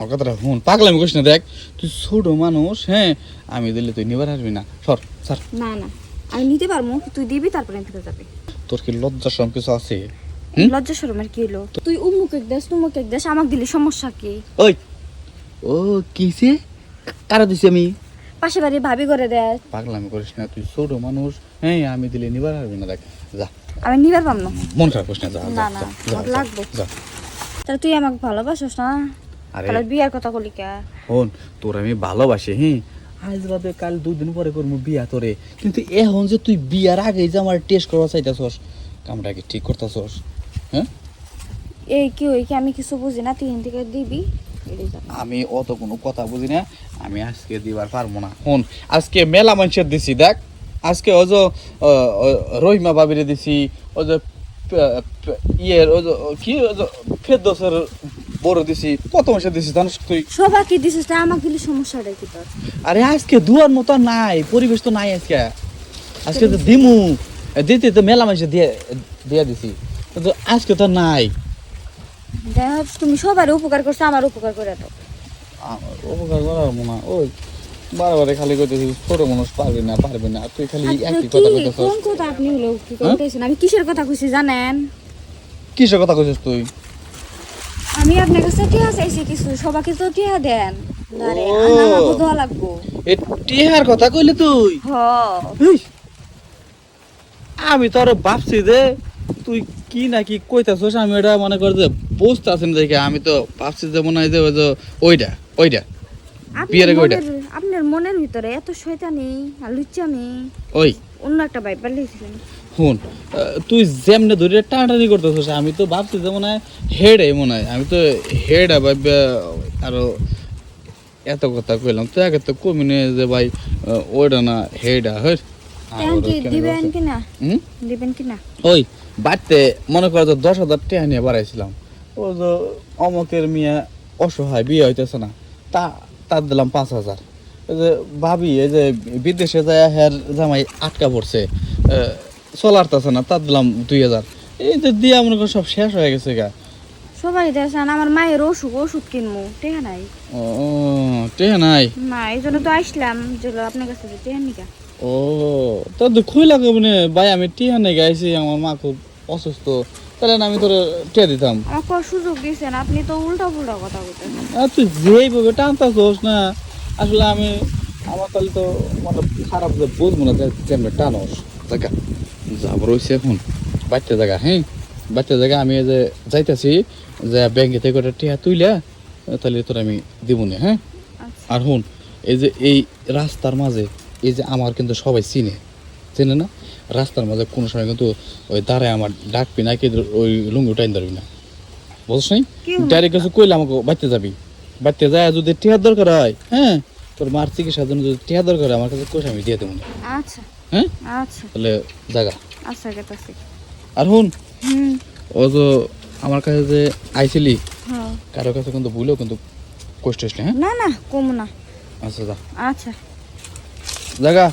আমার কথাটা শুন, পাগলামি করিস না। দেখ তুই ছোট মানুষ, হ্যাঁ আমি দিলে তুই নিবার আসবি না। সর সর। না না, আমি নিতে পারবো, তুই দিবি তারপরে আমি ফেরত যাবি। তোর কি লজ্জা সব কিছু আছে? লজ্জা শরমের কি হলো? তুই উমুক এক দেশ তুমুক এক দেশ, আমাকে দিলে সমস্যা কি? ওই ও কিসে কারা দিছি আমি? পাশে বাড়ি ভাবি করে দেয়। পাগলামি করিস না, তুই ছোট মানুষ, হ্যাঁ আমি দিলে নিবার আসবি না। দেখ যা, আমি নিবার পাম না। মন খারাপ করিস না, যা না যা না, যা, আমার যা, লাগবে। যা। তাহলে তুই আমাকে ভালোবাসিস না? আরে তাহলে বিয়ার কথা বলি কে? হন, তোর আমি ভালোবাসি, হ্যাঁ আজ বাদে কাল 2 দিন পরে করবো বিয়া তোরে। কিন্তু এখন যে তুই বিয়ার আগে যে আমার টেস্ট করবা চাইতাছস, কামটা কি ঠিক করতেছস? হ্যাঁ এই কি ওই কি আমি কিছু বুঝি না, তুই এখান থেকে দিবি এটাই জানি। আমি অত কোনো কথা বুঝি না, আমি আজকে দিবার পারবো না। হন, আজকে মেলা মানুষের দিছি। দেখ আজকে ওই যে রহিমা বাবিরে দিছি, ওই যে ইয়ের ওই যে কি ফেরদৌসের বড় দিছি, কত মাসে দিছি জানিস তুই? সবাইকে দিছিস, তাই আমাকে দিলে সমস্যাটা কি তোর? আরে আজকে দুয়ার মতো নাই, পরিবেশ তো নাই আজকে। আজকে তো দিমু, দিতে তো মেলা মানুষে দিয়ে দিয়ে দিছি, কিন্তু আজকে তো নাই। দেখ তুমি সবার উপকার করছো, আমার উপকার করে দাও। আমার উপকার করার মনে হয় ওই বারে খালি কইতেছি ছোট মানুষ পারবি না পারবি না, তুই খালি একই কথা কইতেছস। কোন কথা আপনি হলো কি কইতেছেন? আমি কিসের কথা কইছি জানেন? কিসের কথা কইছিস তুই? আমি আপনার কাছে টিয়া চাইছি কিছু, সবাইকে তো টিয়া দেন। আরে ও। আমাকে দোয়া লাগবো। এ টিহার কথা কইলি তুই? হ, ইস, আমি তো আরো ভাবছি যে তুই কি নাকি কইতাছস, আমি এটা মনে কর যে বুঝতাছি না দেখে আমি তো ভাবছি যে মনে হয় যে ওই যে ওইটা ওইটা বিয়ের আগে ওইটা। আপনার মনের ভিতরে এত শয়তানি আর লুচ্চামি ওই অন্য একটা বাইবার লিখছিলেন। শুন, তুই যেমনে ধরে টানাটানি করতেছিস, আমি তো ভাবছি যে মনে হয় হেড মনে হয়, আমি তো হেড ভাববে আরো এত কথা কইলাম তো আগে তো কমি নে যে ভাই ওইটা না হেডা হয়। এখন কি দিবেন কিনা? দিবেন কিনা? ওই বাড়তে মনে করো যে 10,000 টাকা নিয়ে বাড়াইছিলাম, ও যে অমকের মিয়া অসহায় বিয়ে হইতেছে না, তার দিলাম 5,000। এই যে ভাবি এই যে বিদেশে যায় হের জামাই আটকা পড়ছে, চলারতেছে না, তার দিলাম 2,000। এই যে দিয়া মনে করো সব শেষ হয়ে গেছে গা। সবাই দেখছেন আমার মায়ের ওষুধ কিনবো, টেহা নাই। ও টেহা নাই? না, এই জন্য তো আসলাম যে আপনার কাছে যে টেহা নিকা। ও তো দুঃখই লাগে মানে ভাই, আমি টিহা নেই গাইছি, আমার মা খুব অসুস্থ, তাহলে না আমি তোর টিয়া দিতাম। আমার কত সুযোগ দিয়েছেন, আপনি তো উল্টা পুল্টা কথা বলতেছেন। আর তুই যেইভাবে টানতাছোস না, আসলে আমি আমার তাহলে তো মানে খারাপ যে বুঝবো না যেমন টানোস। জায়গা যাব রয়েছে এখন বাচ্চা জায়গা, হ্যাঁ বাচ্চা জায়গা আমি এই যে যাইতেছি, যে ব্যাংকে থেকে ওটা টিয়া তুইলা তাহলে তোর আমি দিব না, হ্যাঁ। আচ্ছা। আর হুন, এই যে এই রাস্তার মাঝে এই যে আমার কিন্তু সবাই চেনে না, রাস্তার মাঝে কোনো সময় কিন্তু ওই দাঁড়ায় আমার ডাকবি না, কিন্তু ওই লুঙ্গি টাইন ধরবি না, বুঝছ নাই? কি হলো? ডাইরেক্ট কিছু কইলে আমাকে বাড়তে যাবি, বাড়তে যায় যদি টিহার দরকার হয়, হ্যাঁ তোর মার চিকিৎসার জন্য যদি টিহার দরকার হয় আমার কাছে কোষ আমি দিয়ে দেবো না, আচ্ছা হ্যাঁ। আচ্ছা তাহলে জায়গা। আচ্ছা গেতাছি। আর হুন, হুম। ও যে আমার কাছে যে আইছিলি, হ্যাঁ। কারো কাছে কিন্তু ভুলেও কিন্তু কষ্ট আসলে, হ্যাঁ। না না, কম না। আচ্ছা যা আচ্ছা। জায়গা।